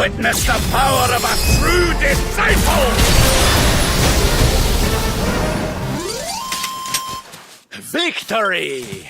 Witness the power of a true disciple! Victory!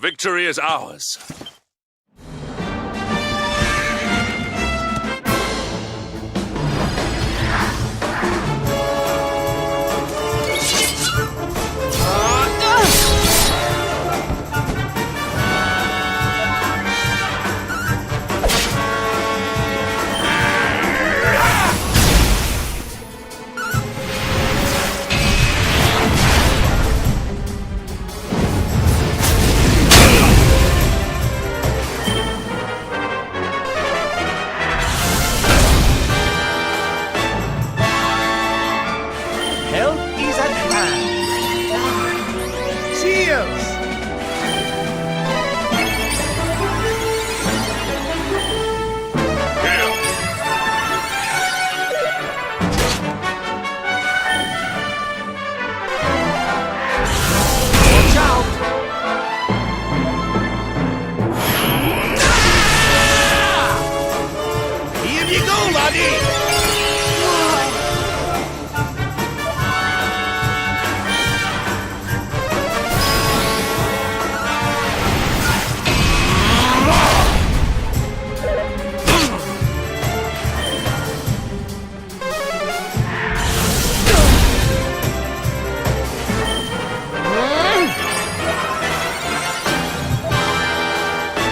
Victory is ours. Help is at hand. Cheers! Watch out! Here you go, laddie!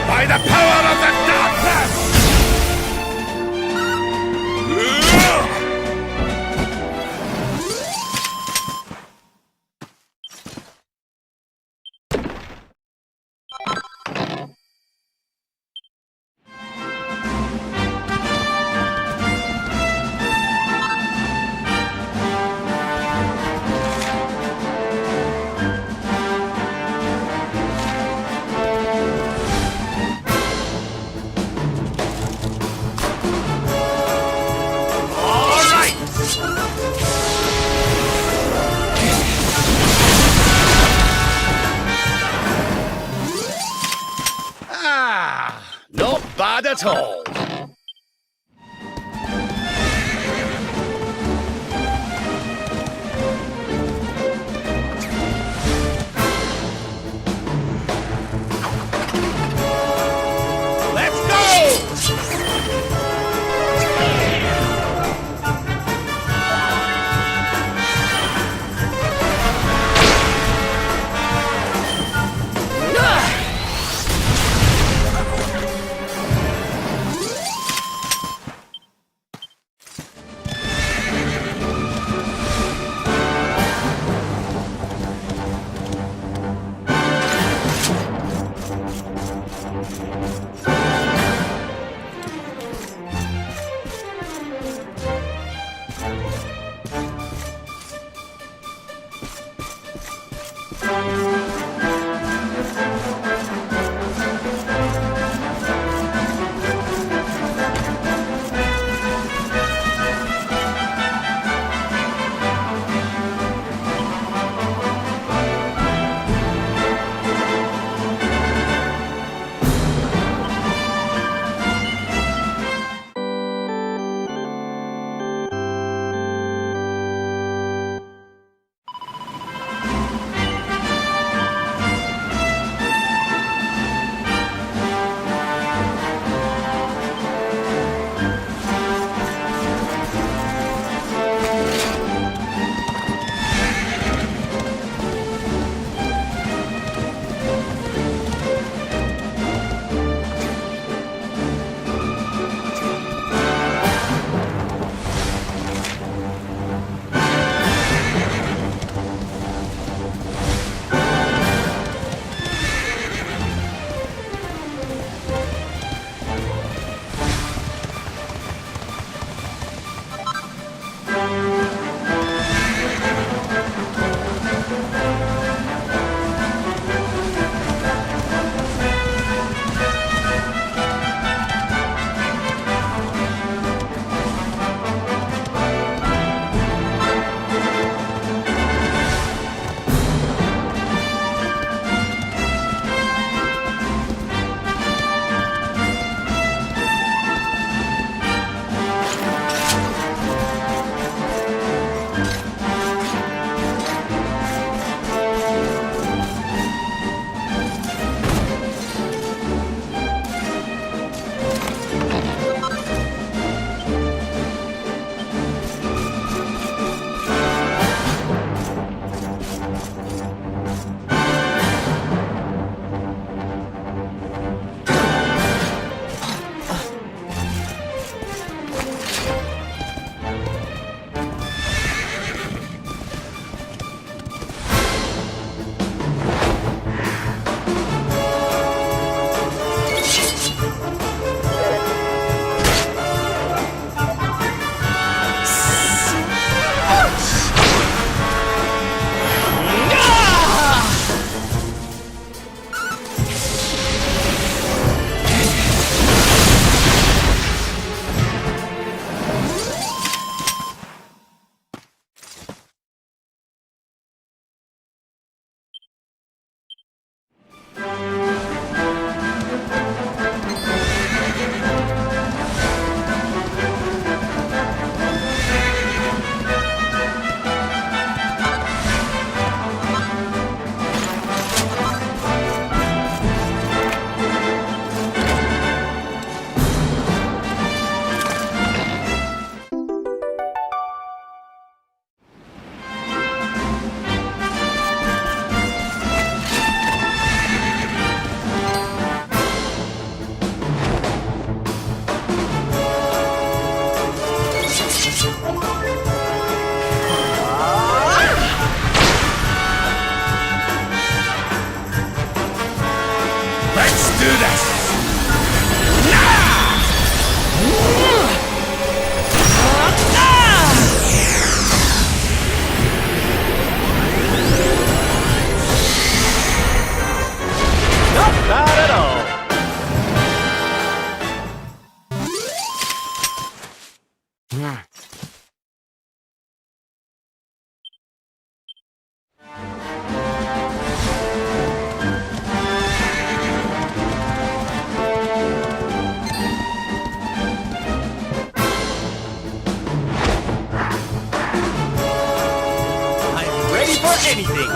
By the power of the darkness! All right! Not bad at all. Let's go! do this! Not bad at all. I'm ready for anything.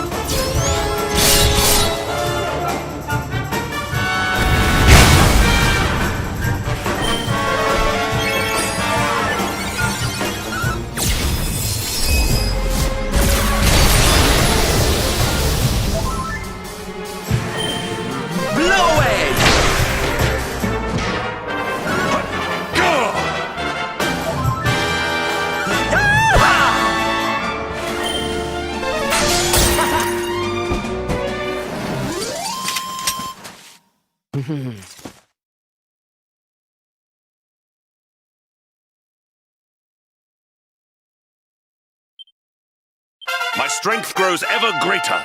Blow away! Go! My strength grows ever greater.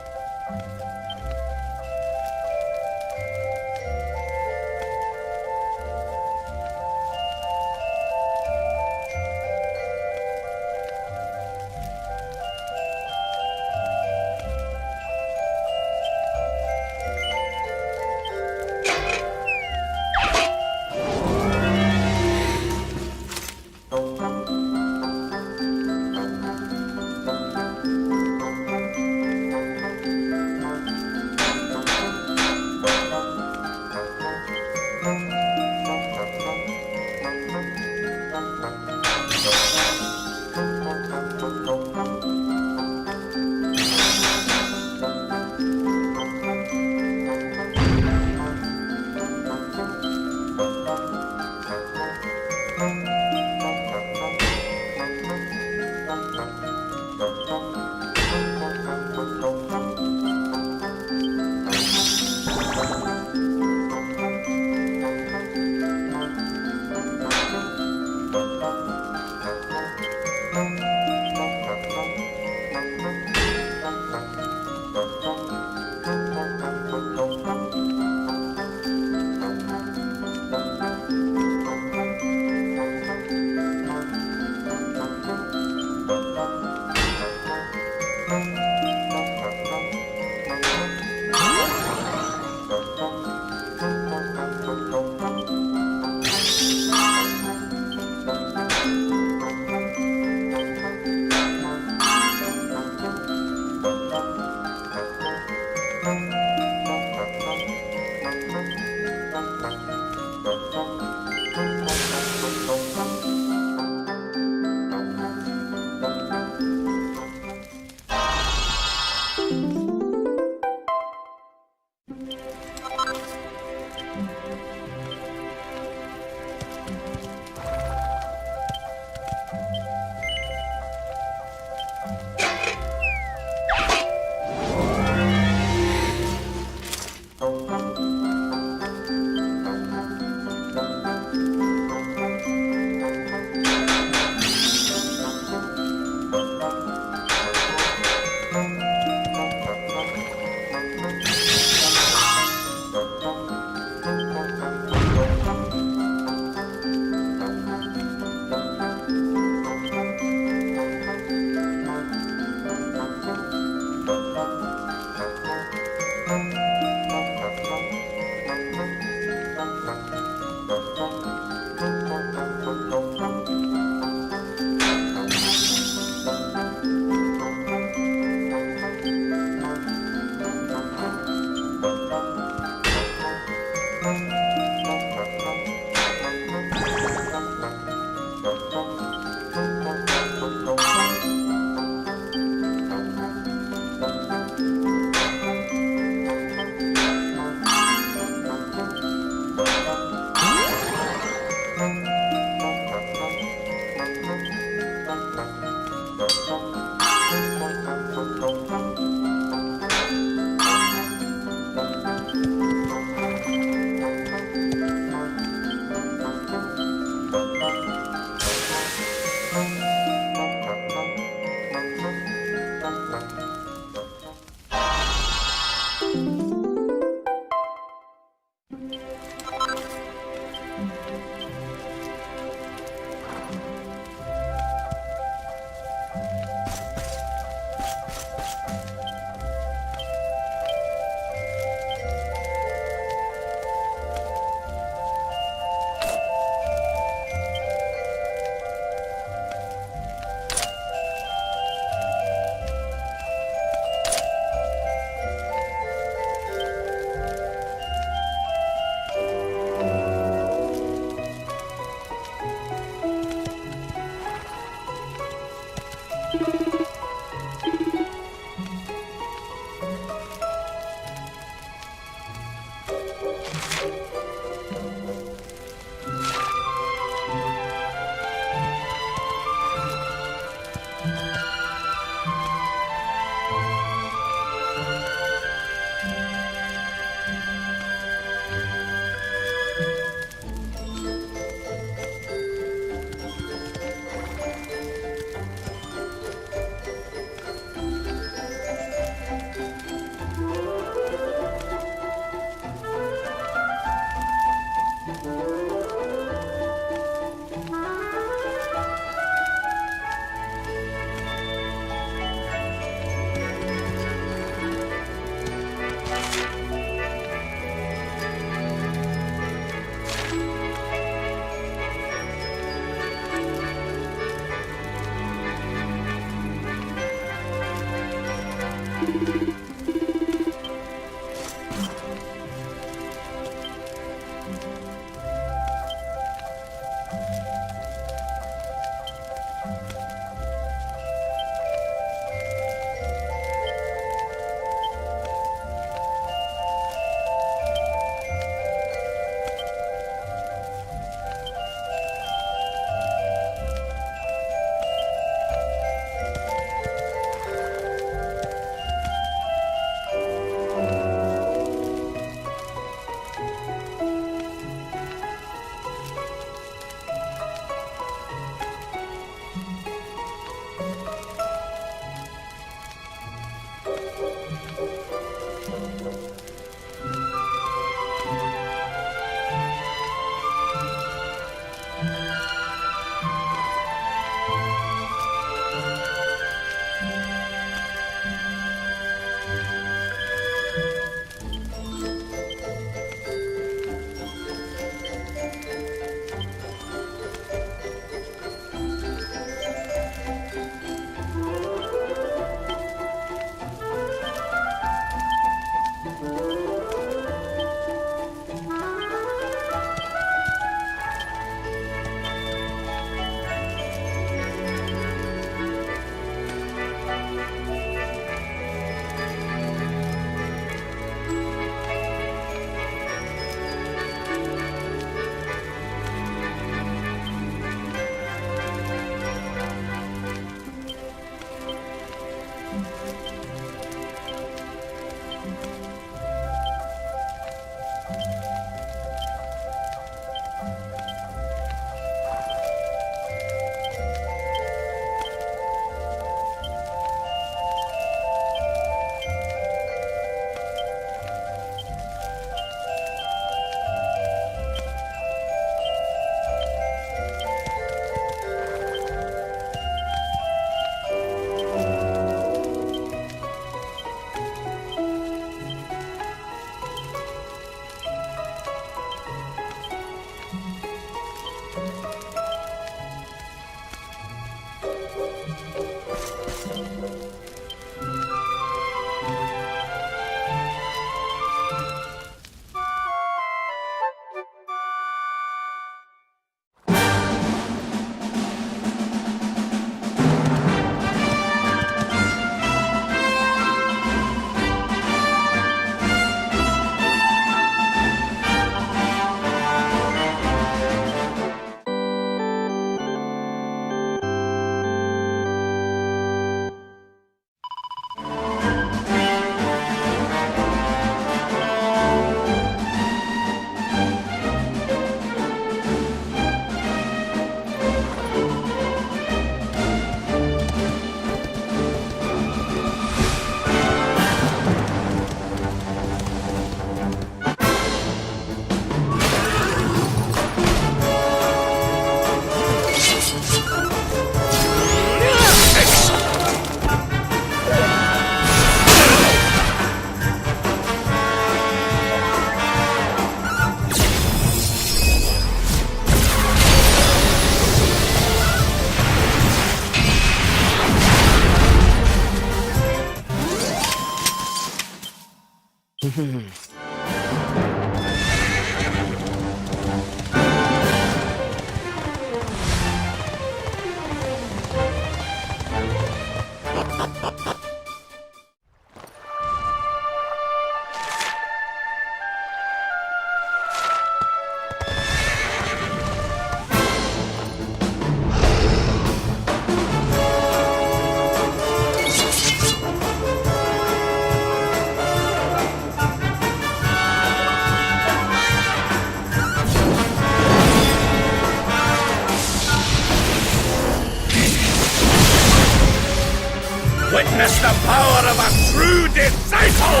Witness the power of a true disciple!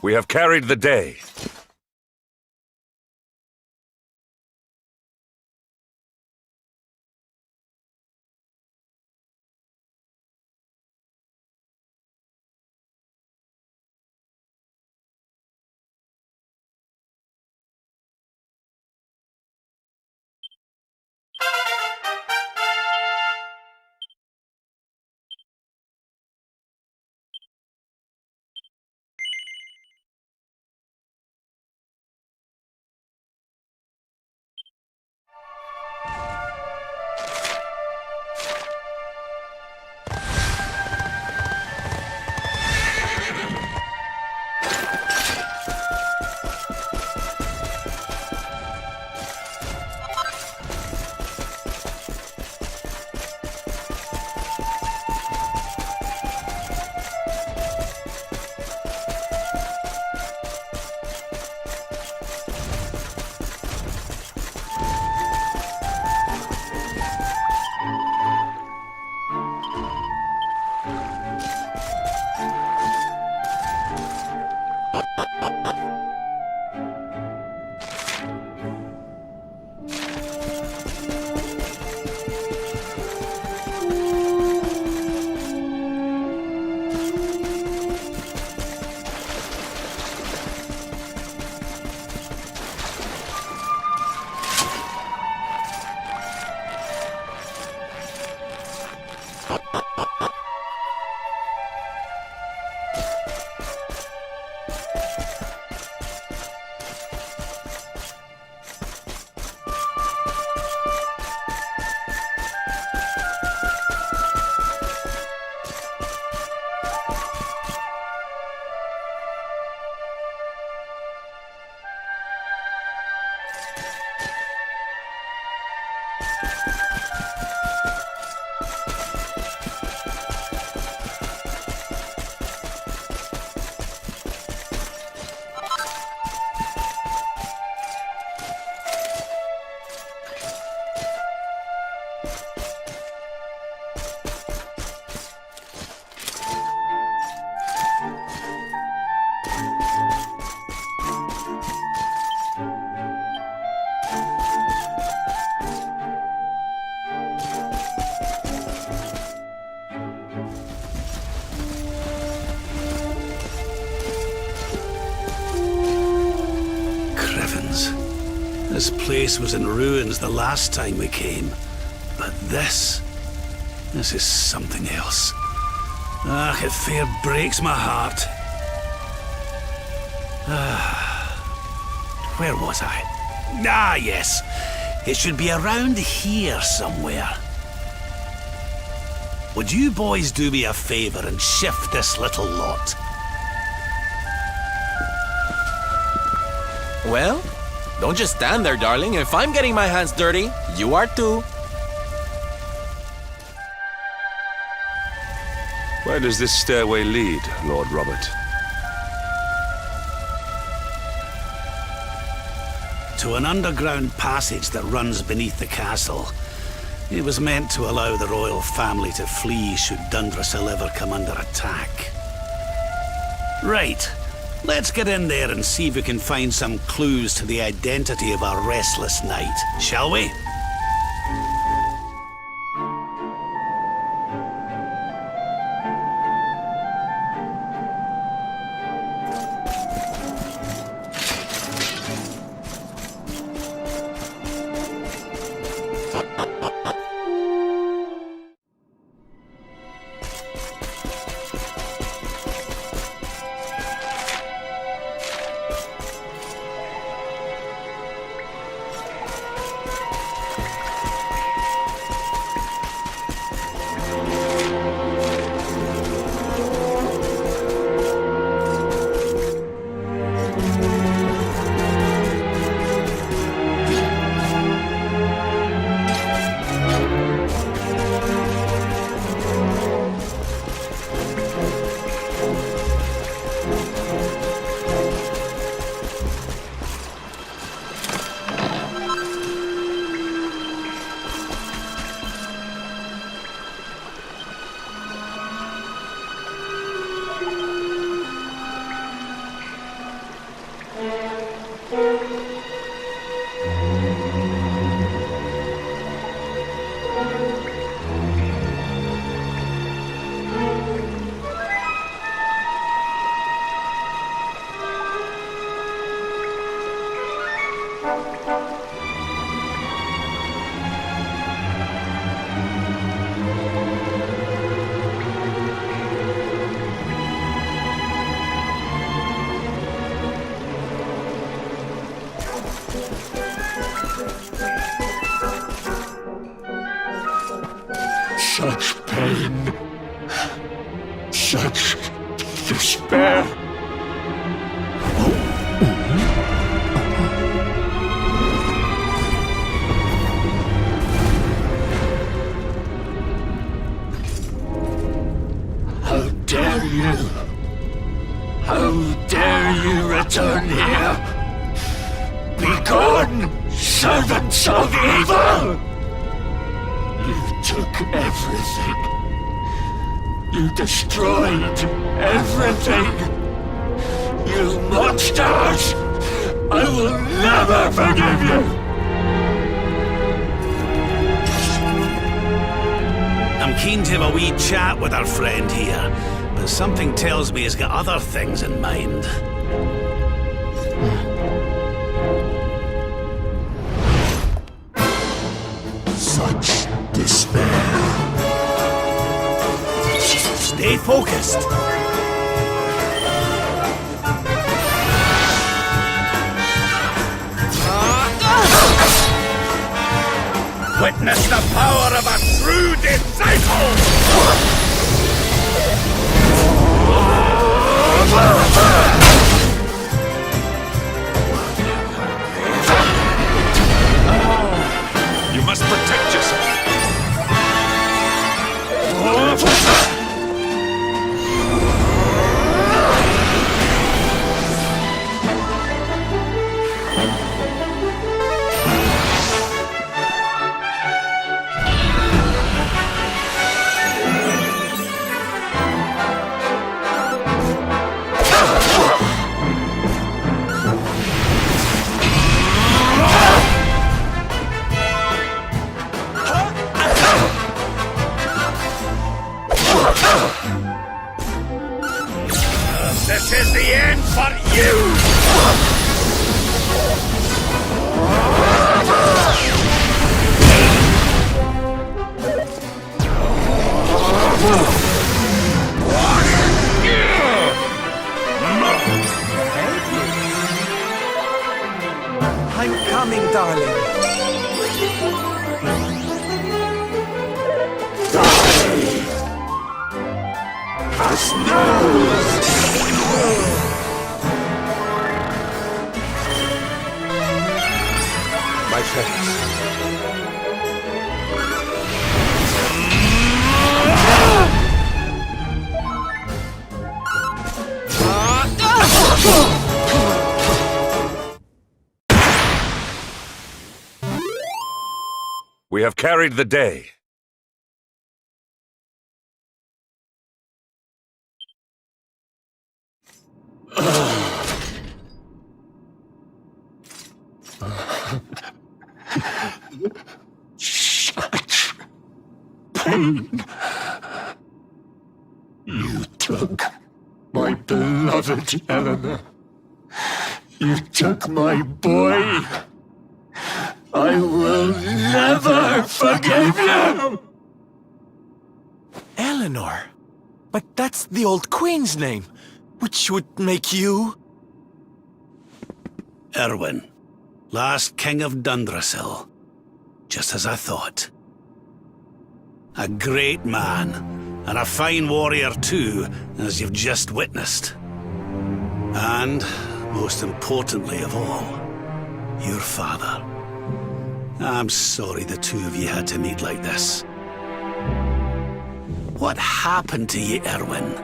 We have carried the day. This place was in ruins the last time we came. But this is something else. Ah, it fair breaks my heart. Where was I? Ah, yes. It should be around here somewhere. Would you boys do me a favor and shift this little lot? Well, don't just stand there, darling. If I'm getting my hands dirty, you are too. Where does this stairway lead, Lord Robert? To an underground passage that runs beneath the castle. It was meant to allow the royal family to flee should Dundrasil ever come under attack. Right. Let's get in there and see if we can find some clues to the identity of our restless knight, shall we? Such pain. Such despair. How dare you? How dare you return here? Begone, servants of evil! You took everything. You destroyed everything. You monsters! I will never forgive you! I'm keen to have a wee chat with our friend here, but something tells me he's got other things in mind. Such despair. Stay focused. Witness the power of a true disciple! You must protect yourself. This is the end for you! I'm coming, darling. As news! My friends. We have carried the day. Such pain. You took my beloved Eleanor. You took my boy. I will never forgive you! Eleanor? But that's the old queen's name, which would make you... Erwin, last king of Dundrasil. Just as I thought. A great man, and a fine warrior too, as you've just witnessed. And, most importantly of all, your father. I'm sorry the two of you had to meet like this. What happened to you, Erwin?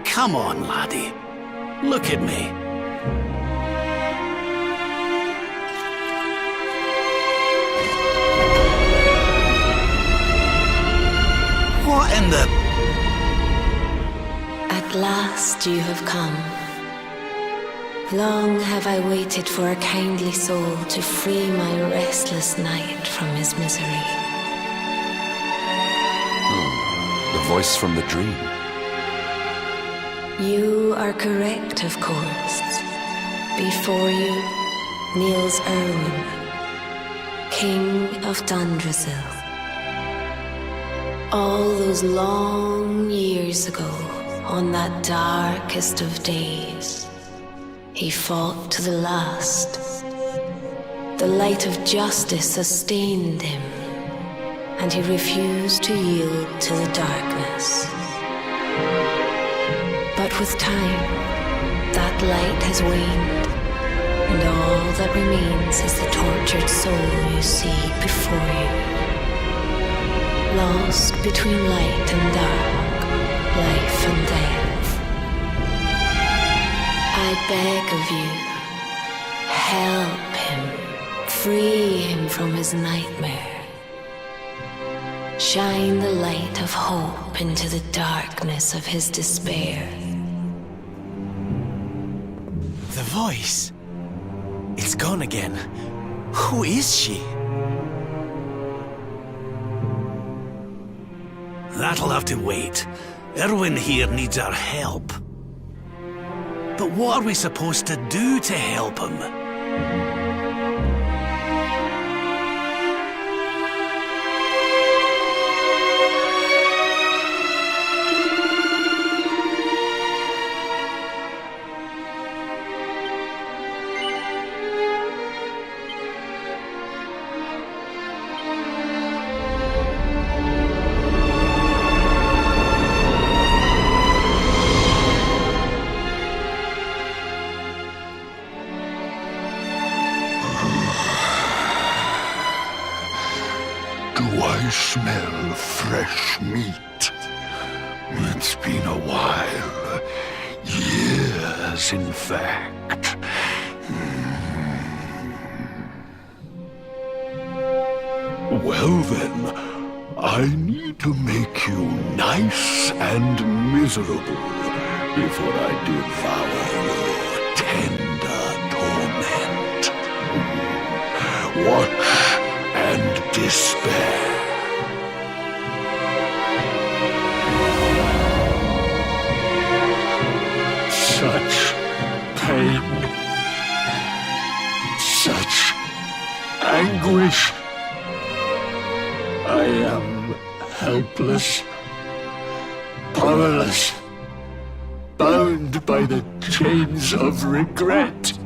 Come on, laddie. Look at me. What in the... At last you have come. Long have I waited for a kindly soul to free my restless knight from his misery. The voice from the dream. You are correct, of course. Before you kneels Erwin, King of Dundrasil. All those long years ago, on that darkest of days, he fought to the last. The light of justice sustained him, and he refused to yield to the darkness. But with time, that light has waned, and all that remains is the tortured soul you see before you. Lost between light and dark, life and death. I beg of you, help him, free him from his nightmare. Shine the light of hope into the darkness of his despair. The voice. It's gone again. Who is she? That'll have to wait. Erwin here needs our help. But what are we supposed to do to help him? Do I smell fresh meat? It's been a while. Years, in fact. Well then, I need to make you nice and miserable before I devour your tender torment. Watch and despair. Such pain, such anguish. I am helpless, powerless, bound by the chains of regret.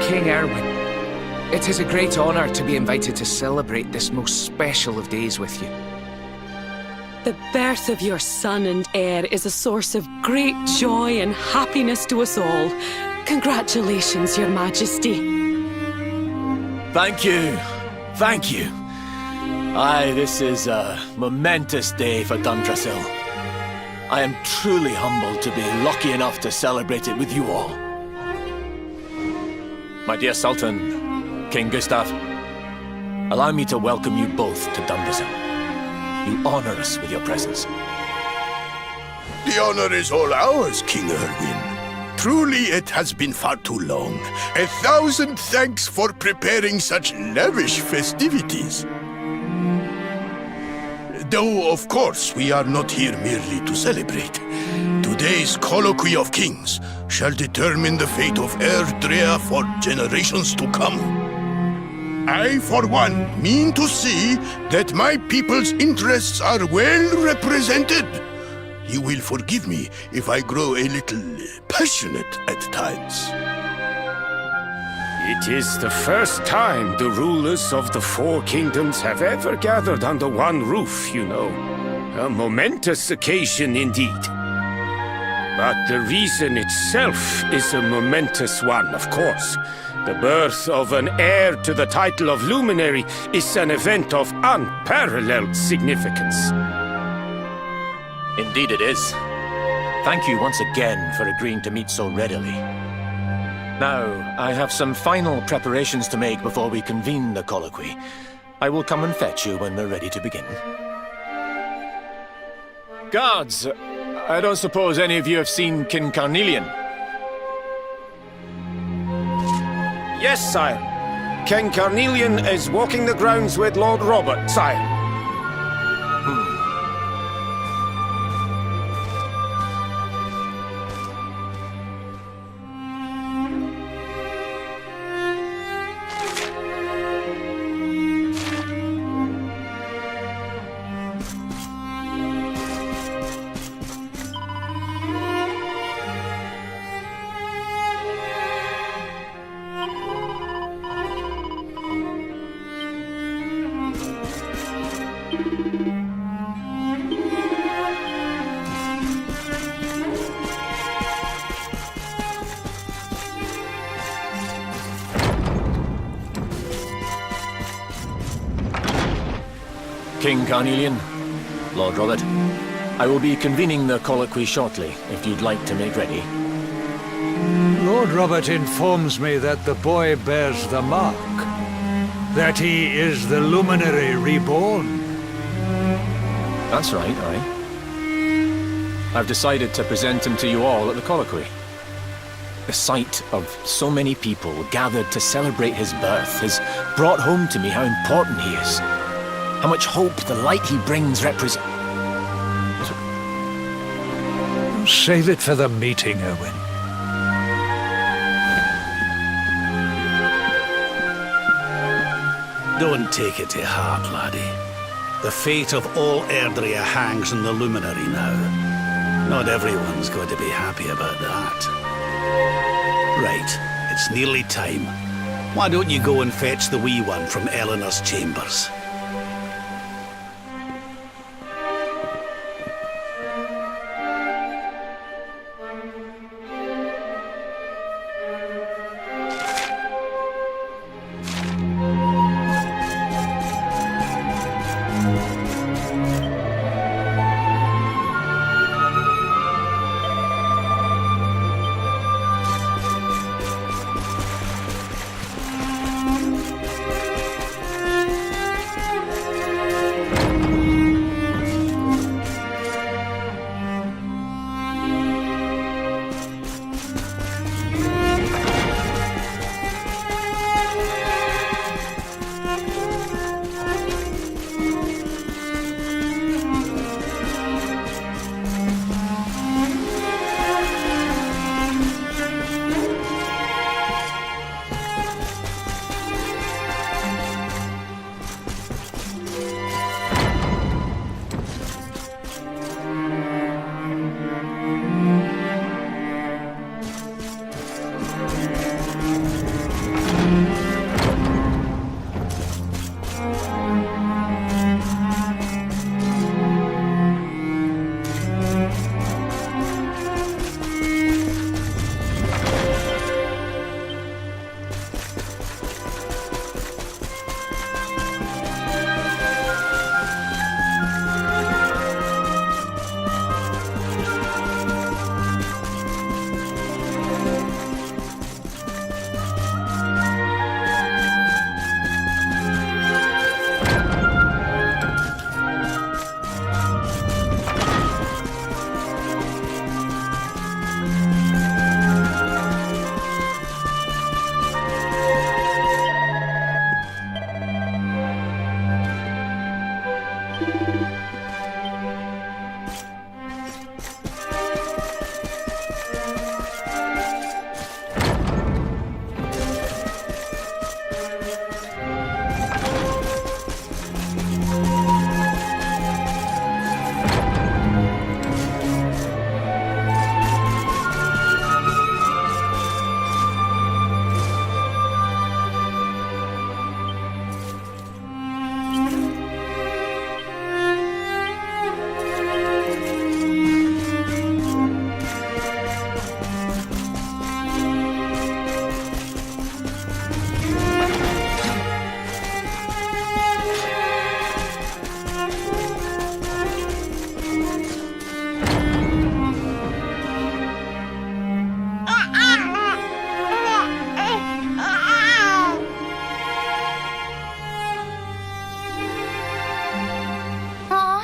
King Erwin, it is a great honor to be invited to celebrate this most special of days with you. The birth of your son and heir is a source of great joy and happiness to us all. Congratulations, Your Majesty. Thank you. Thank you. Aye, this is a momentous day for Dundrasil. I am truly humbled to be lucky enough to celebrate it with you all. My dear Sultan, King Gustav, allow me to welcome you both to Dundrasil. You honor us with your presence. The honor is all ours, King Erwin. Truly, it has been far too long. 1,000 thanks for preparing such lavish festivities. Though, of course, we are not here merely to celebrate. Today's Colloquy of Kings shall determine the fate of Erdrea for generations to come. I, for one, mean to see that my people's interests are well represented. You will forgive me if I grow a little passionate at times. It is the first time the rulers of the Four Kingdoms have ever gathered under one roof, you know. A momentous occasion indeed. But the reason itself is a momentous one, of course. The birth of an heir to the title of Luminary is an event of unparalleled significance. Indeed it is. Thank you once again for agreeing to meet so readily. Now, I have some final preparations to make before we convene the colloquy. I will come and fetch you when we're ready to begin. Guards, I don't suppose any of you have seen King Carnelian? Yes, sire. King Carnelian is walking the grounds with Lord Robert, sire. King Carnelian. Lord Robert, I will be convening the colloquy shortly, if you'd like to make ready. Lord Robert informs me that the boy bears the mark. That he is the luminary reborn. That's right, aye. I've decided to present him to you all at the colloquy. The sight of so many people gathered to celebrate his birth has brought home to me how important he is. How much hope the light he brings represents. Save it for the meeting, Erwin. Don't take it to heart, laddie. The fate of all Erdrea hangs on the luminary now. Not everyone's going to be happy about that. Right, it's nearly time. Why don't you go and fetch the wee one from Eleanor's chambers?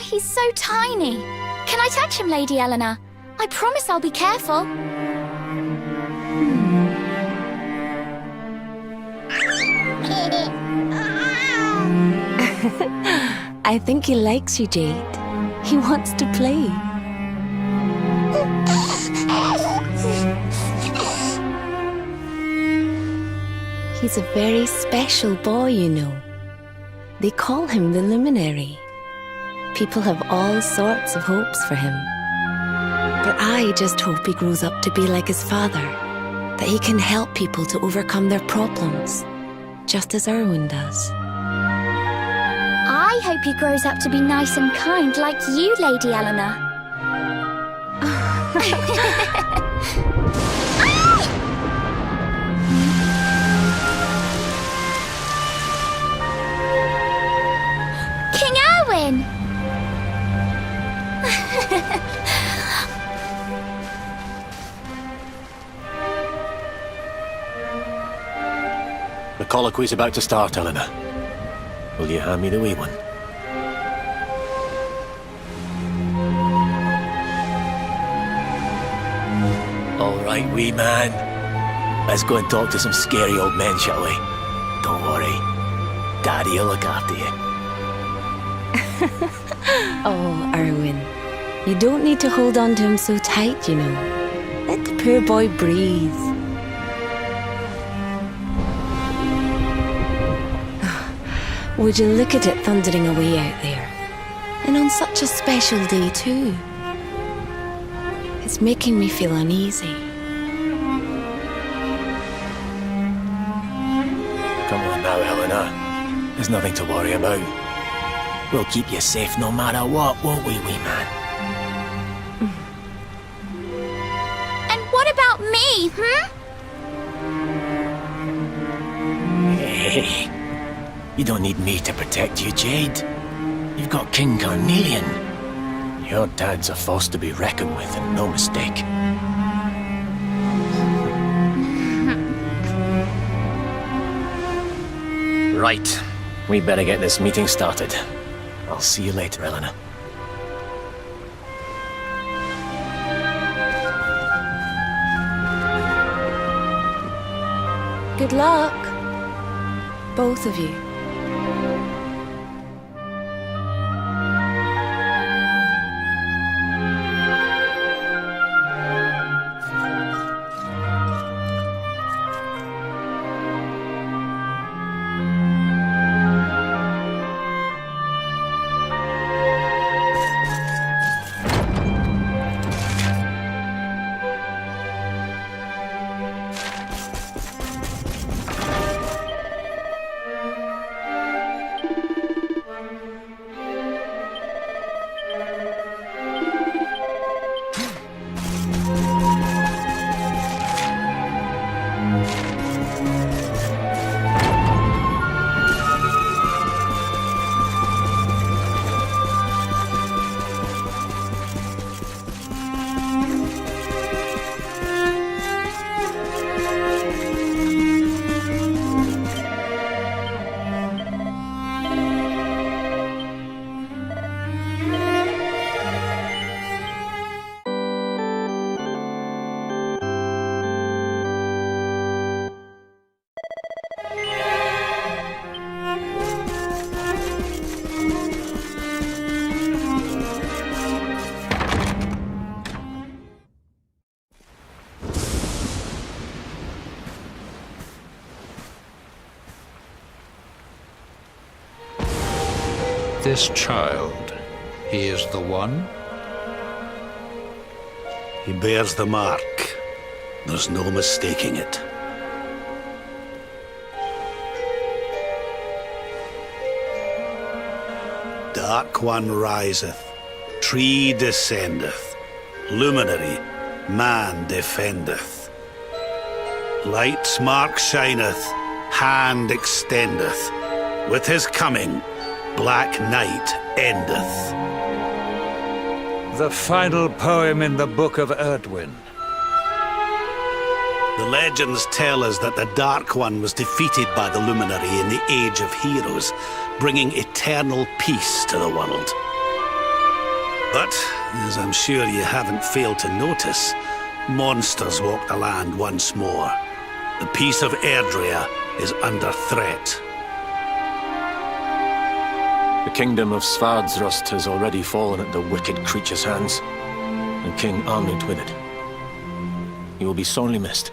He's so tiny. Can I touch him, Lady Eleanor? I promise I'll be careful. I think he likes you, Jade. He wants to play. He's a very special boy, you know. They call him the Luminary. People have all sorts of hopes for him. But I just hope he grows up to be like his father, that he can help people to overcome their problems, just as Erwin does. I hope he grows up to be nice and kind like you, Lady Eleanor. King Erwin! The colloquy's about to start, Eleanor. Will you hand me the wee one? All right, wee man. Let's go and talk to some scary old men, shall we? Don't worry. Daddy'll look after you. Oh, Erwin. You don't need to hold on to him so tight, you know. Let the poor boy breathe. Would you look at it thundering away out there? And on such a special day, too. It's making me feel uneasy. Come on now, Eleanor. There's nothing to worry about. We'll keep you safe no matter what, won't we, wee man? And what about me, Hey, you don't need me to protect you, Jade. You've got King Carnelian. Your dad's a force to be reckoned with, and no mistake. Right. We better get this meeting started. I'll see you later, Eleanor. Good luck, both of you. This child, he is the one? He bears the mark. There's no mistaking it. Dark One riseth, tree descendeth, luminary, man defendeth. Light's mark shineth, hand extendeth. With his coming, black night endeth. The final poem in the Book of Erdwin. The legends tell us that the Dark One was defeated by the Luminary in the Age of Heroes, bringing eternal peace to the world. But, as I'm sure you haven't failed to notice, monsters walk the land once more. The peace of Erdrea is under threat. The kingdom of Svardsrust has already fallen at the wicked creature's hands, and King Arnut with it. He will be sorely missed.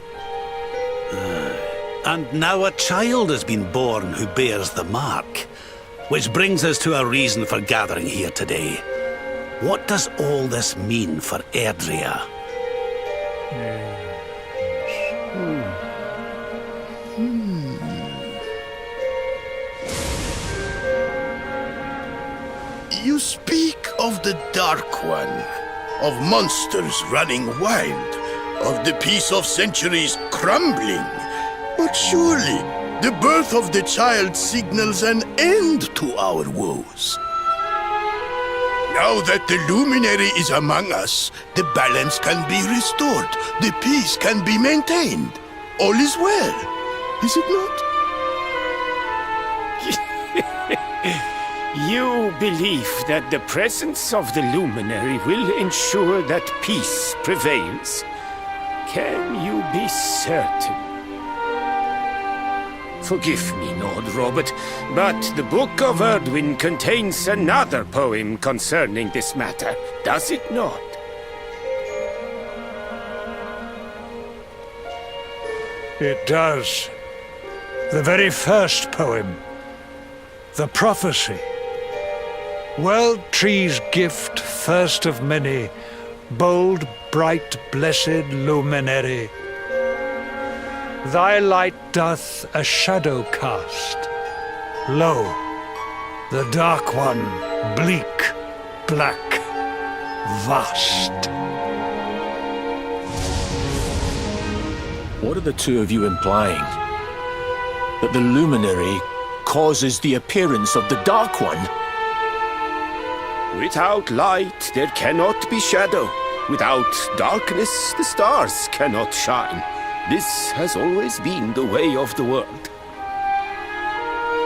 And now a child has been born who bears the mark, which brings us to a reason for gathering here today. What does all this mean for Erdrea? You speak of the Dark One, of monsters running wild, of the peace of centuries crumbling. But surely, the birth of the child signals an end to our woes. Now that the Luminary is among us, the balance can be restored, the peace can be maintained. All is well, is it not? You believe that the presence of the luminary will ensure that peace prevails. Can you be certain? Forgive me, Lord Robert, but the Book of Erdwin contains another poem concerning this matter, does it not? It does. The very first poem. The prophecy. World tree's gift, first of many, bold, bright, blessed luminary. Thy light doth a shadow cast. Lo, the dark one, bleak, black, vast. What are the two of you implying? That the luminary causes the appearance of the Dark One? Without light, there cannot be shadow. Without darkness, the stars cannot shine. This has always been the way of the world.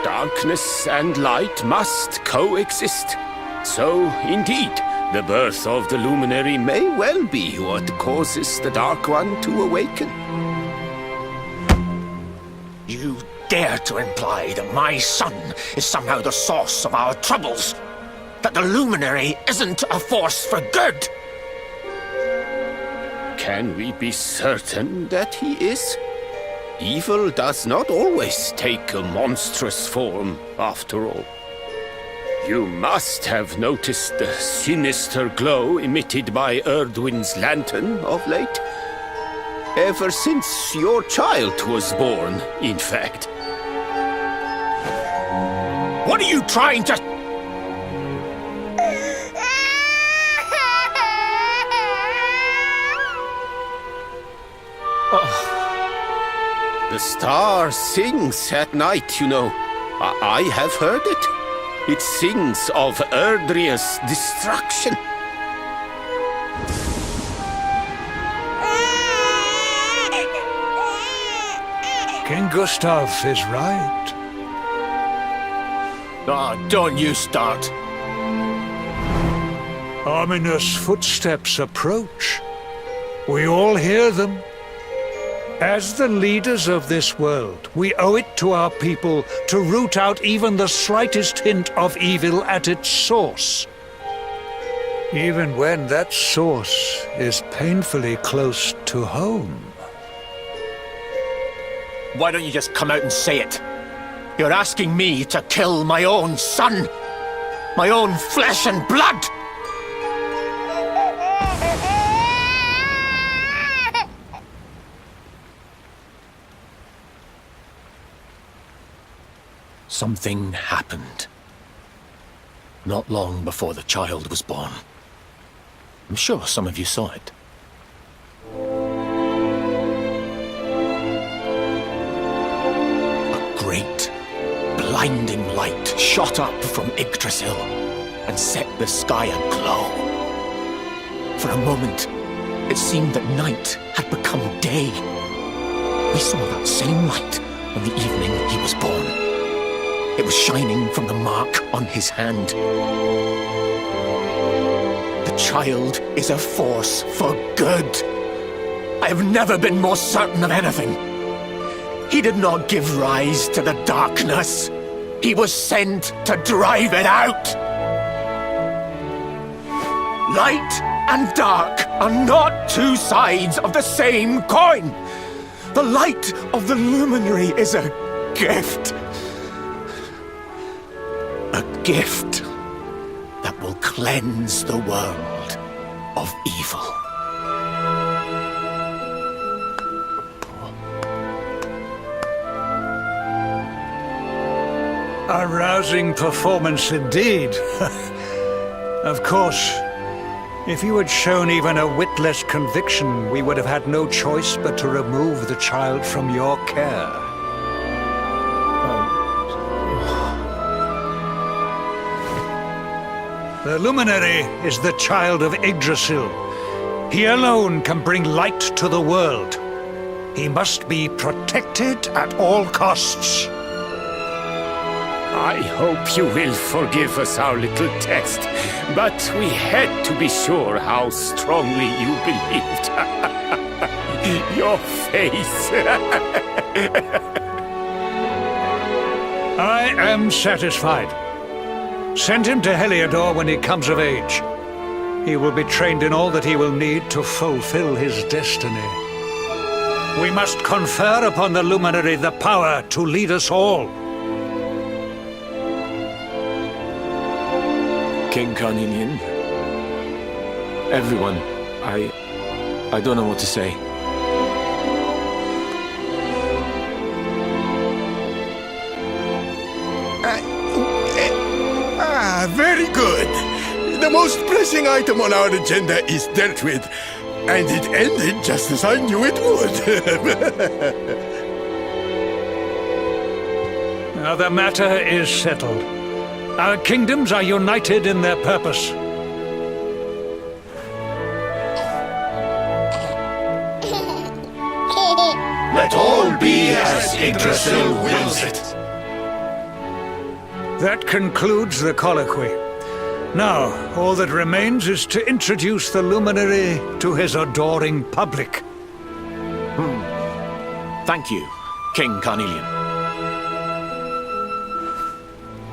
Darkness and light must coexist. So, indeed, the birth of the luminary may well be what causes the Dark One to awaken. You dare to imply that my son is somehow the source of our troubles? That the luminary isn't a force for good? Can we be certain that he is? Evil does not always take a monstrous form, after all. You must have noticed the sinister glow emitted by Erdwin's lantern of late. Ever since your child was born, in fact. What are you trying to... The star sings at night, you know. I have heard it. It sings of Erdria's destruction. King Gustav is right. Don't you start. Ominous footsteps approach. We all hear them. As the leaders of this world, we owe it to our people to root out even the slightest hint of evil at its source. Even when that source is painfully close to home. Why don't you just come out and say it? You're asking me to kill my own son. My own flesh and blood. Something happened. Not long before the child was born. I'm sure some of you saw it. A great, blinding light shot up from Yggdrasil and set the sky aglow. For a moment, it seemed that night had become day. We saw that same light on the evening he was born. It was shining from the mark on his hand. The child is a force for good. I have never been more certain of anything. He did not give rise to the darkness. He was sent to drive it out. Light and dark are not two sides of the same coin. The light of the luminary is a gift. A gift that will cleanse the world of evil. A rousing performance indeed. Of course, if you had shown even a whit less conviction, we would have had no choice but to remove the child from your care. The luminary is the child of Yggdrasil. He alone can bring light to the world. He must be protected at all costs. I hope you will forgive us our little test, but we had to be sure how strongly you believed. Your face. I am satisfied. Send him to Heliodor when he comes of age. He will be trained in all that he will need to fulfill his destiny. We must confer upon the Luminary the power to lead us all. King Carnelian. Everyone, I don't know what to say. Very good. The most pressing item on our agenda is dealt with, and it ended just as I knew it would. Now the matter is settled. Our kingdoms are united in their purpose. Let all be as Yggdrasil wills it. That concludes the colloquy. Now, all that remains is to introduce the Luminary to his adoring public. Thank you, King Carnelian.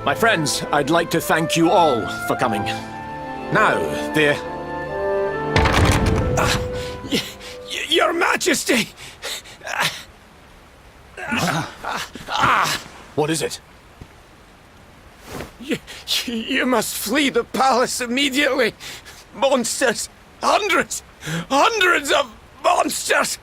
My friends, I'd like to thank you all for coming. Now, Your Majesty! What is it? You must flee the palace immediately. Monsters! Hundreds of monsters!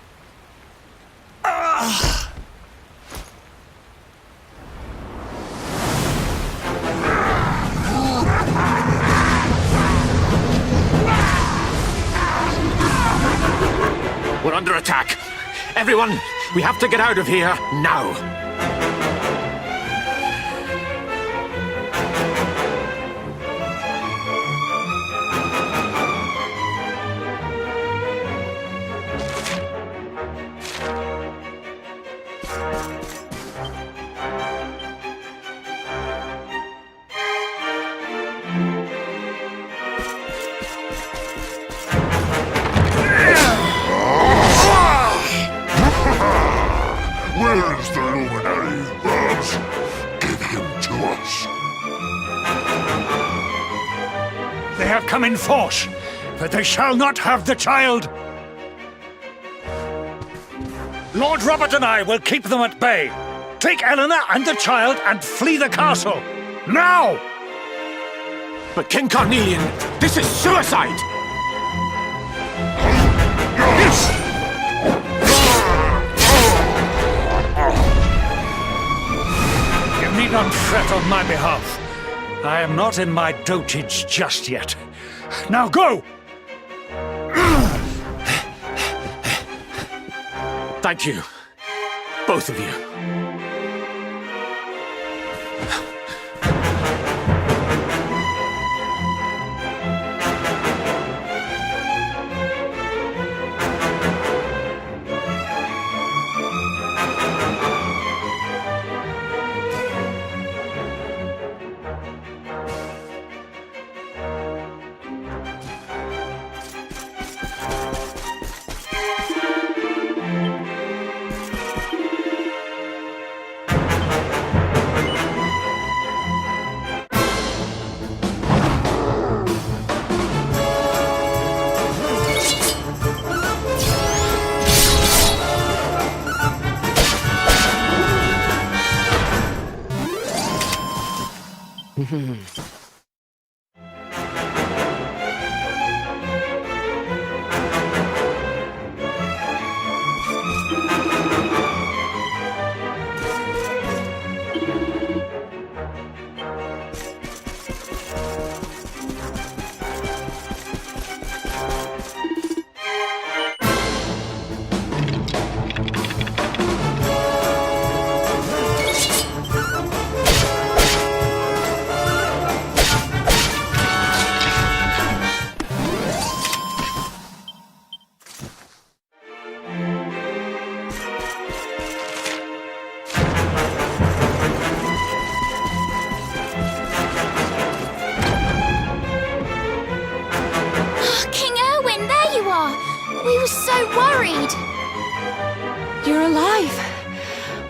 We're under attack. Everyone, we have to get out of here now. Where is the Luminary? Rams, give him to us. They have come in force, but they shall not have the child. Lord Robert and I will keep them at bay. Take Eleanor and the child and flee the castle. Now! But King Carnelian, this is suicide! You need not fret on my behalf. I am not in my dotage just yet. Now go! Thank you, both of you. worried. You're alive.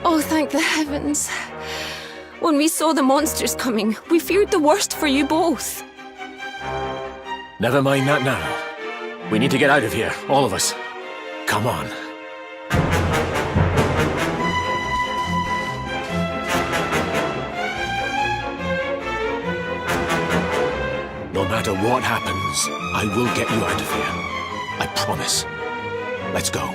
Oh, thank the heavens. When we saw the monsters coming, we feared the worst for you both. Never mind that now. We need to get out of here, all of us. Come on. No matter what happens, I will get you out of here. I promise. Let's go.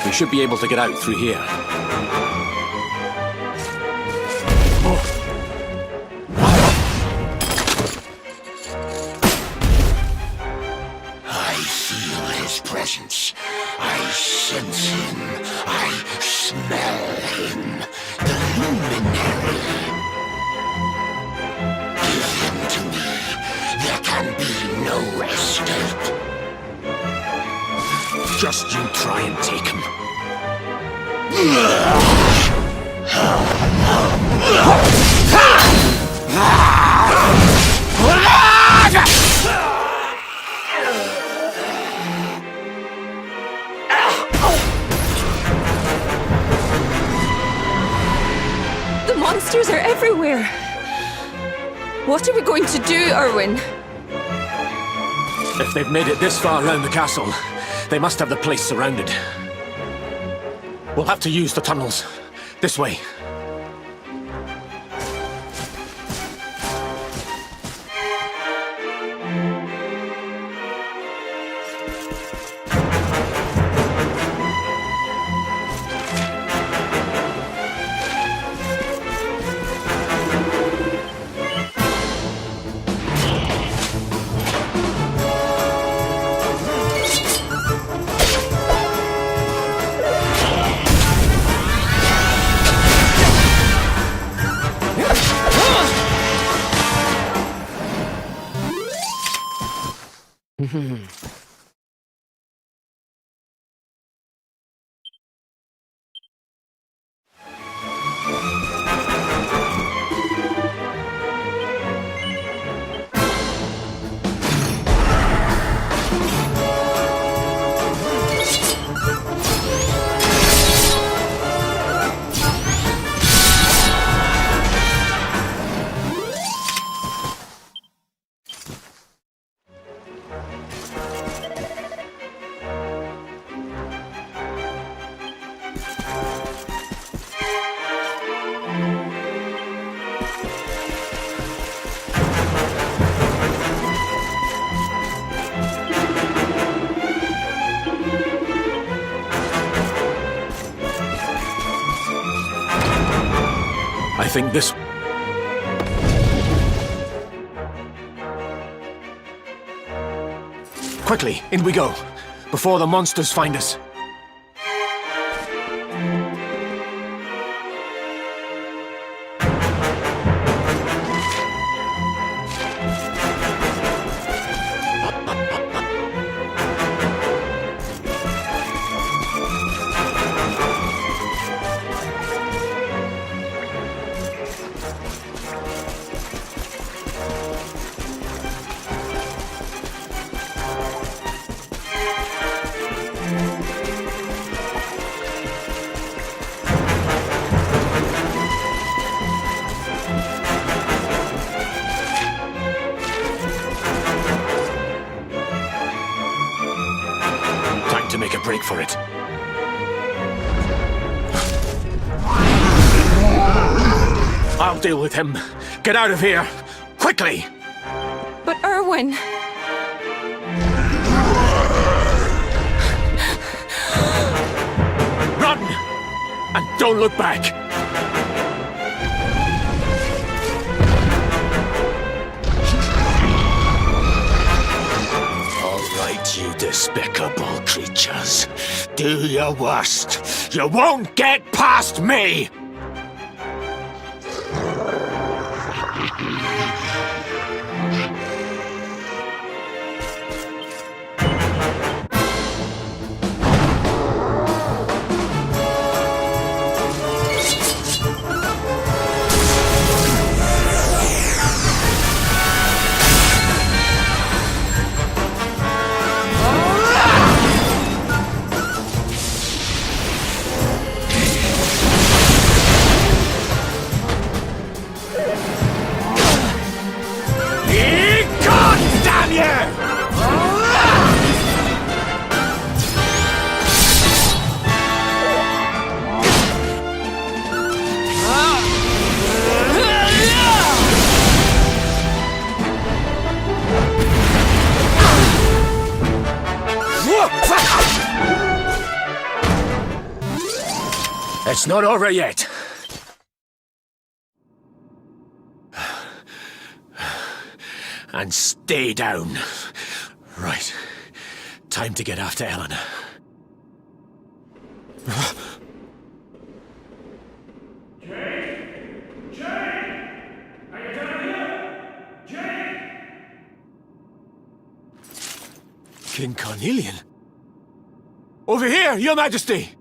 We should be able to get out through here. I feel his presence. I sense him. I smell him. The luminary. Give him to me. There can be no escape. Just you try and take him. The monsters are everywhere. What are we going to do, Erwin? If they've made it this far around the castle, they must have the place surrounded. We'll have to use the tunnels. This way. I think this... Quickly, in we go, before the monsters find us. To make a break for it. I'll deal with him. Get out of here! Quickly! But Erwin... Run! And don't look back! You despicable creatures. Do your worst. You won't get past me! It's not over yet. And stay down. Right. Time to get after Eleanor. King Carnelian? Over here, Your Majesty!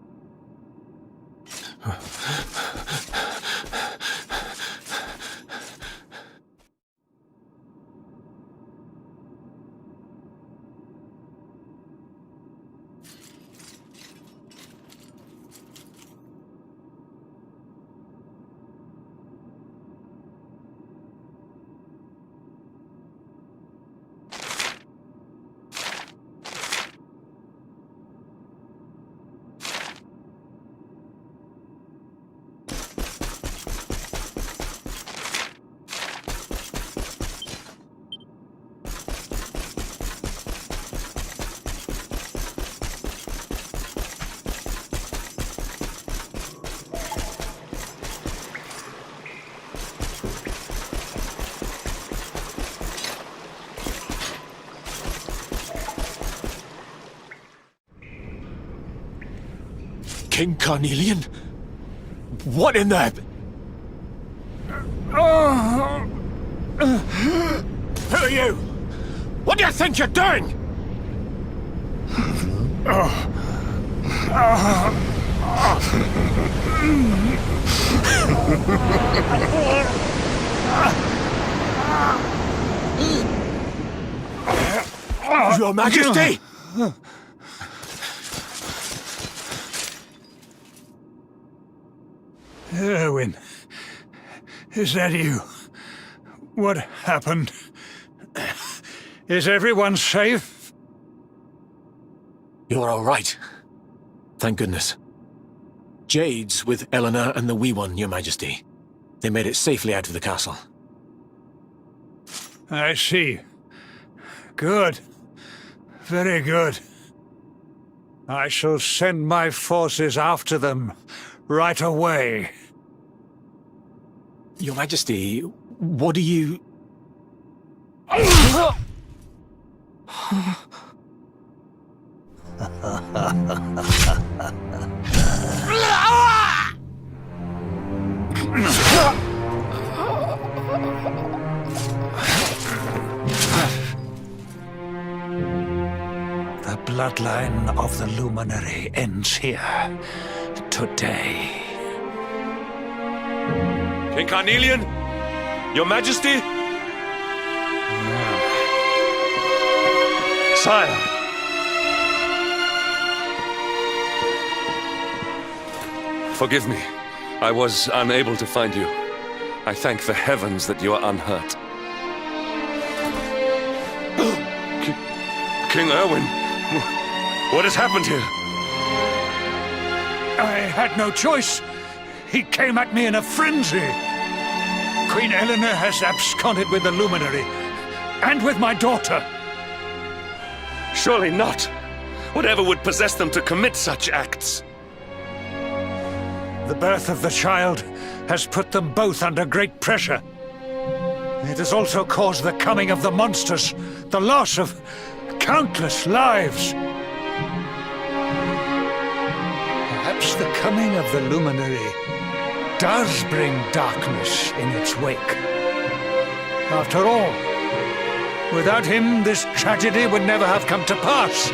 King Carnelian? What in the... Who are you? What do you think you're doing? Your Majesty! Erwin, is that you? What happened? Is everyone safe? You're all right. Thank goodness. Jade's with Eleanor and the Wee One, Your Majesty. They made it safely out of the castle. I see. Good. Very good. I shall send my forces after them right away. Your Majesty, what do you... The bloodline of the Luminary ends here today. King Carnelian? Your Majesty? Sire! Forgive me. I was unable to find you. I thank the heavens that you are unhurt. King Erwin, what has happened here? I had no choice. He came at me in a frenzy. Queen Eleanor has absconded with the Luminary, and with my daughter. Surely not. Whatever would possess them to commit such acts? The birth of the child has put them both under great pressure. It has also caused the coming of the monsters, the loss of countless lives. Perhaps the coming of the Luminary does bring darkness in its wake. After all, without him, this tragedy would never have come to pass.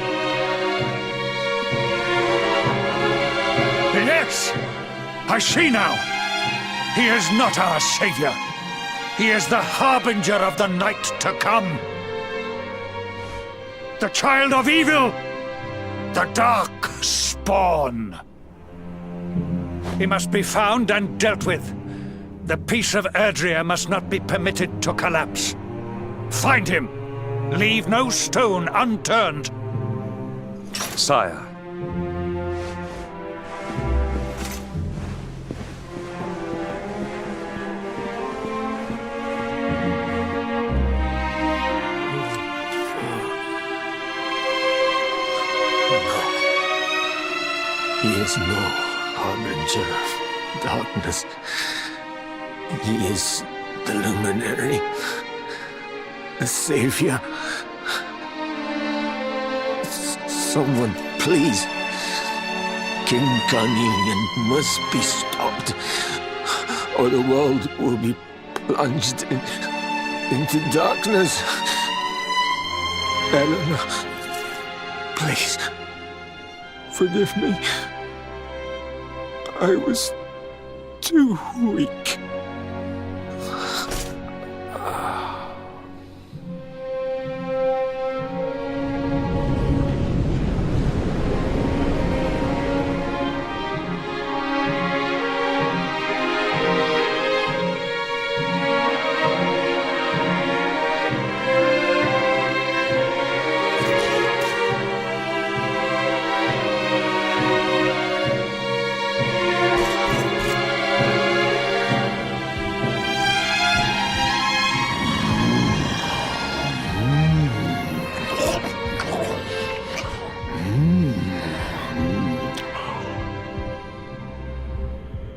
Yes! I see now. He is not our savior. He is the harbinger of the night to come. The child of evil. The dark spawn. He must be found and dealt with. The peace of Erdrea must not be permitted to collapse. Find him. Leave no stone unturned. Sire. He is no harbinger of darkness. He is the Luminary, the Savior. Someone, please. King Carnelian must be stopped, or the world will be plunged into darkness. Eleanor, please, forgive me. I was too weak.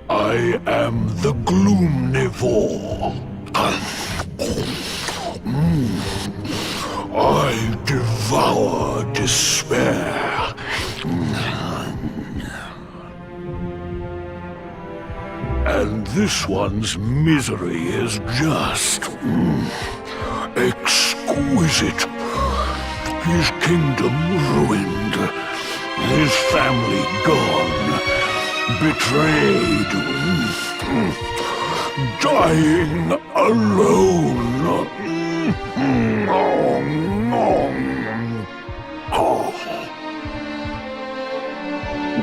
I am the Gloomnivore. I devour despair. This one's misery is just exquisite. His kingdom ruined, his family gone, betrayed, dying alone.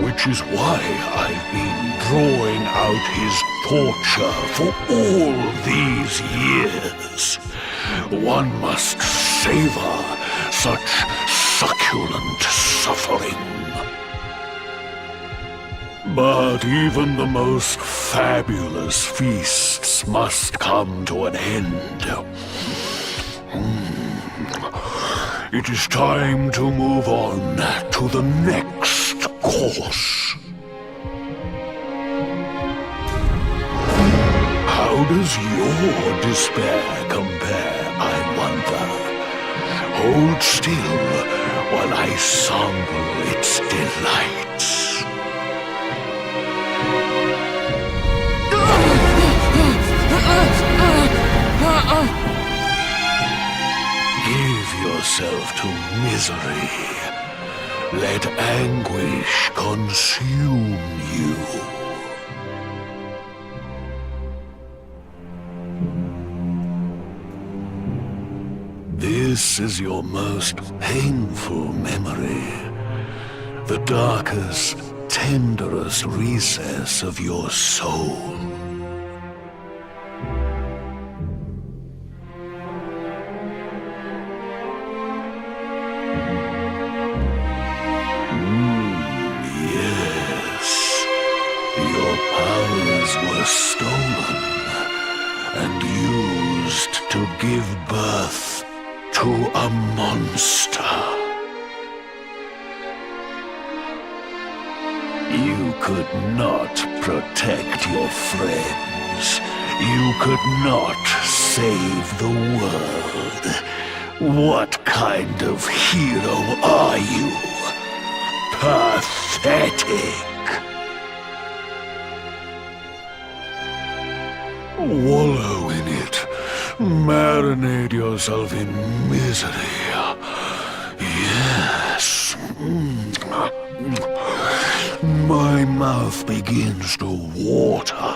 Which is why I've been drawing out his torture for all these years. One must savor such succulent suffering. But even the most fabulous feasts must come to an end. It is time to move on to the next course. How does your despair compare, I wonder? Hold still while I sample its delights. Give yourself to misery. Let anguish consume you. This is your most painful memory. The darkest, tenderest recess of your soul. Stolen and used to give birth to a monster. You could not protect your friends. You could not save the world. What kind of hero are you? Pathetic. Wallow in it. Marinate yourself in misery. Yes. My mouth begins to water.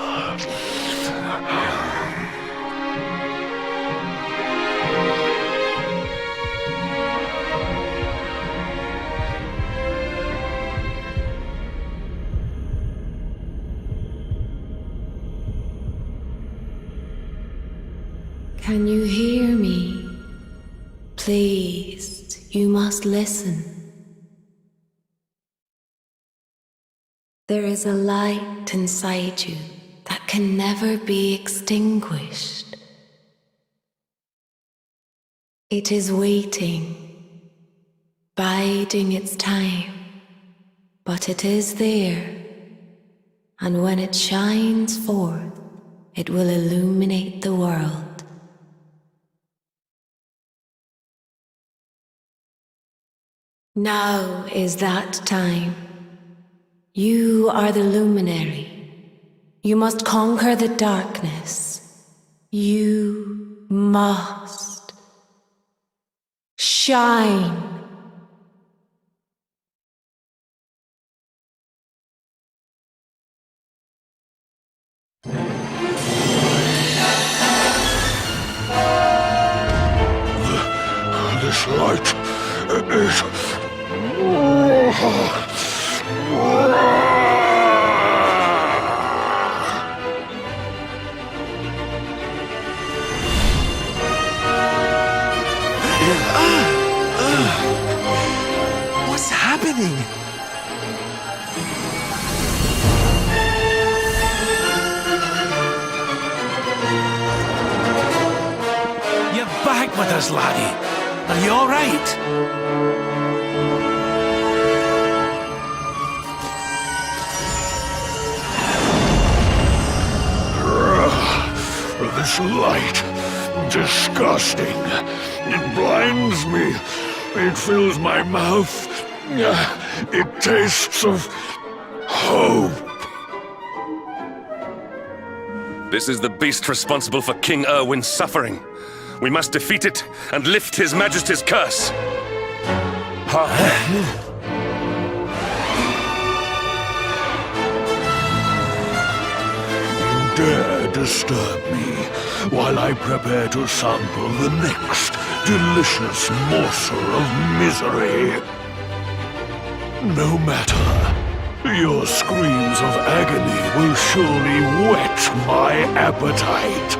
Can you hear me? Please, you must listen. There is a light inside you that can never be extinguished. It is waiting, biding its time, but it is there, and when it shines forth, it will illuminate the world. Now is that time. You are the luminary. You must conquer the darkness. You must shine. This light is... What's happening? You're back with us, laddie. Are you all right? This light, disgusting. It blinds me. It fills my mouth. It tastes of hope. This is the beast responsible for King Erwin's suffering. We must defeat it and lift His Majesty's curse. You dare disturb me while I prepare to sample the next delicious morsel of misery. No matter. Your screams of agony will surely whet my appetite.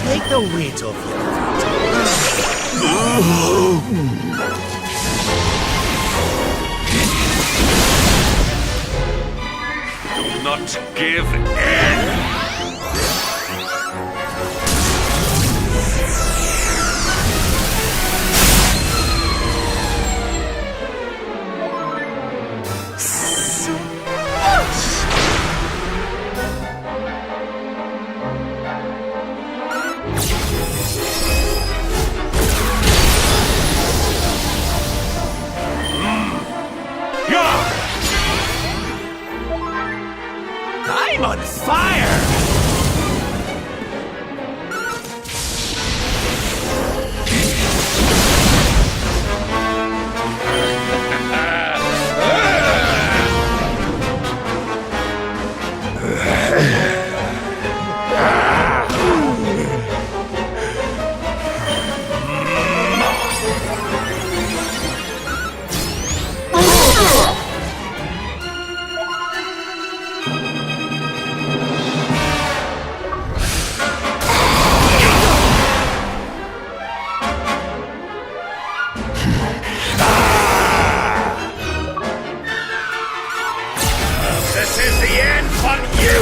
Take the weight off your Do not give in! I'm on fire! This is the end for you!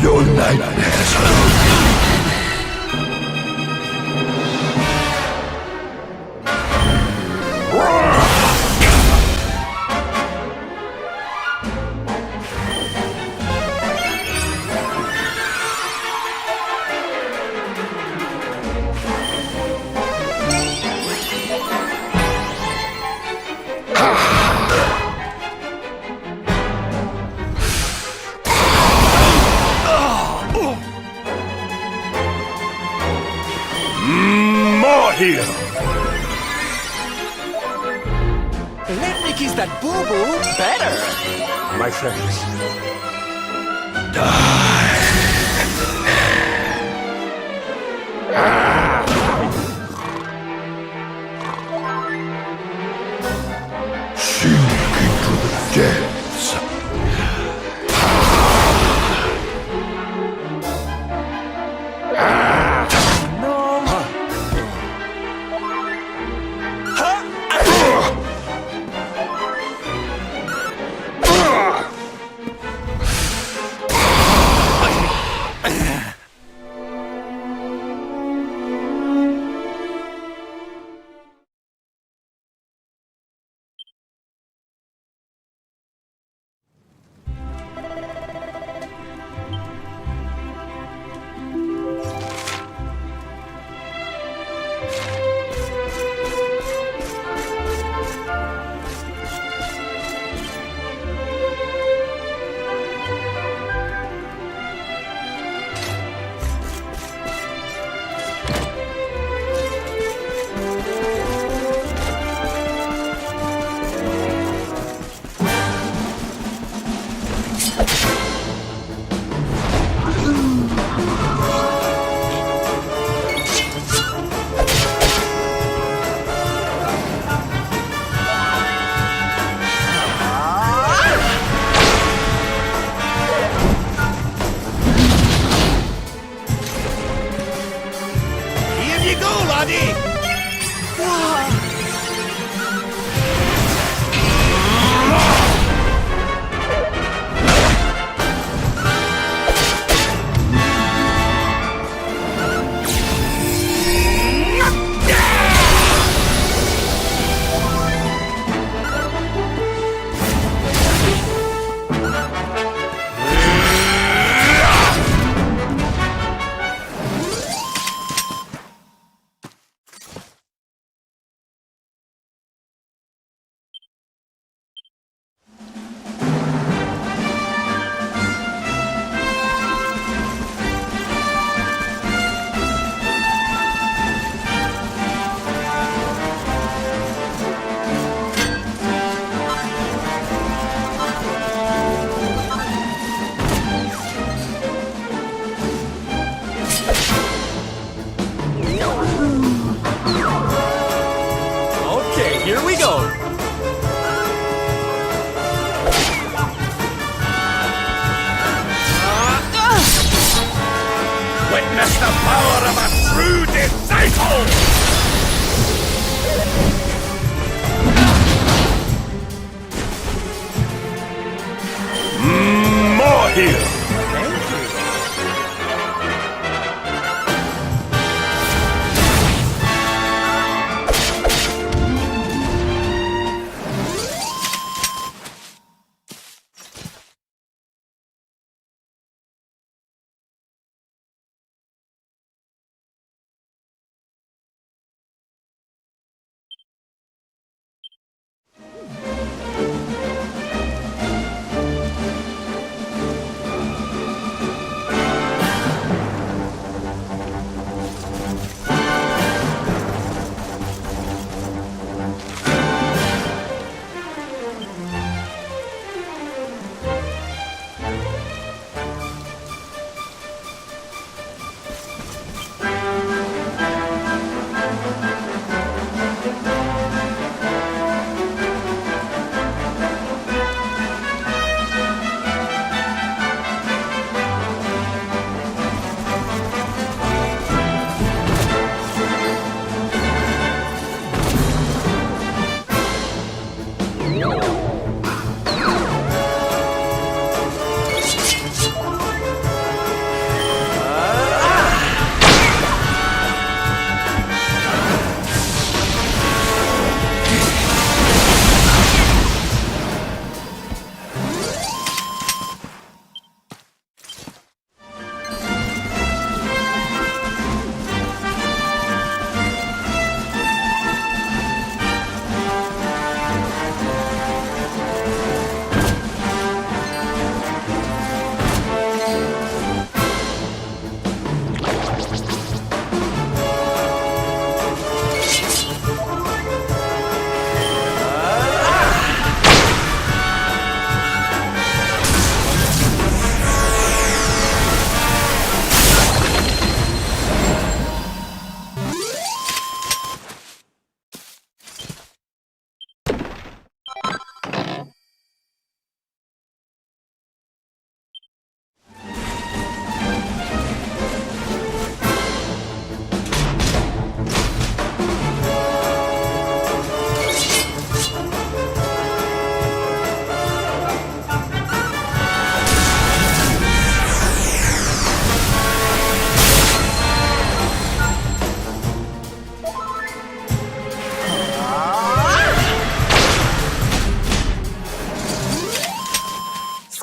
Your nightmares. More here! Let me kiss that boo-boo better! My friends, Sink into the depths. More here!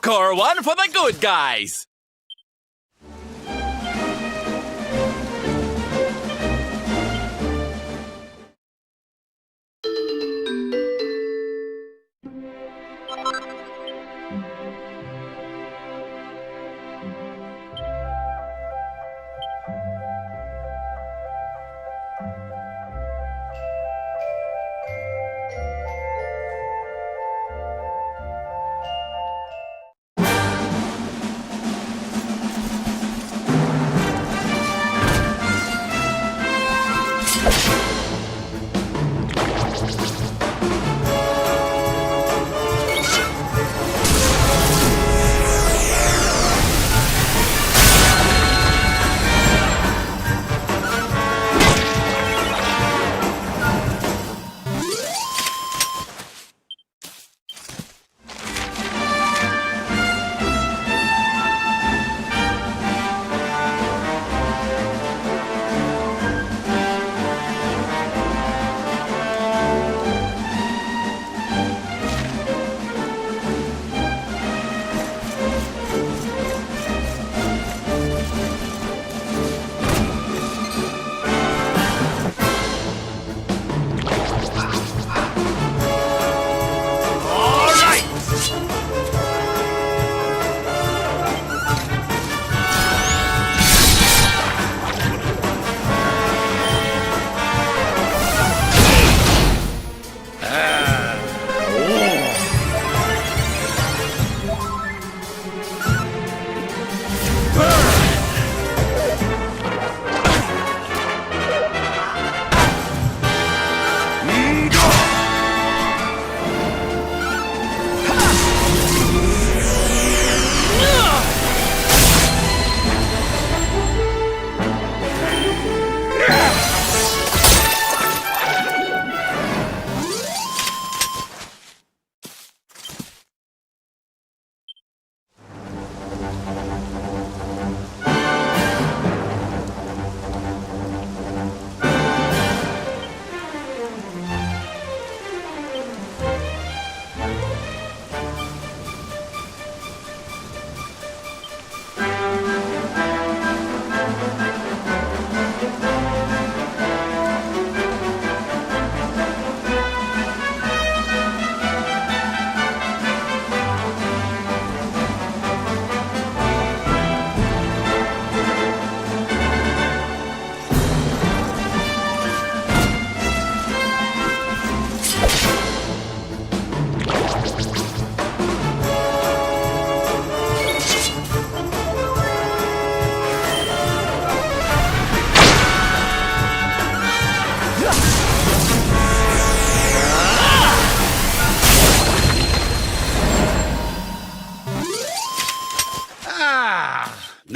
Score one for the good guys!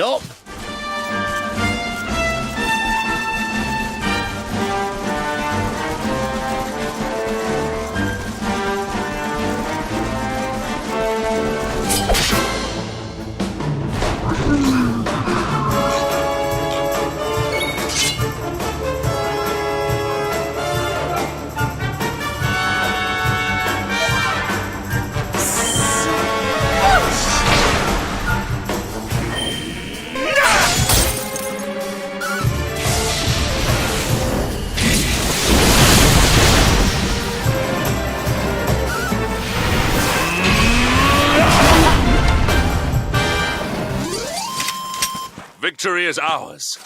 Nope. Victory is ours.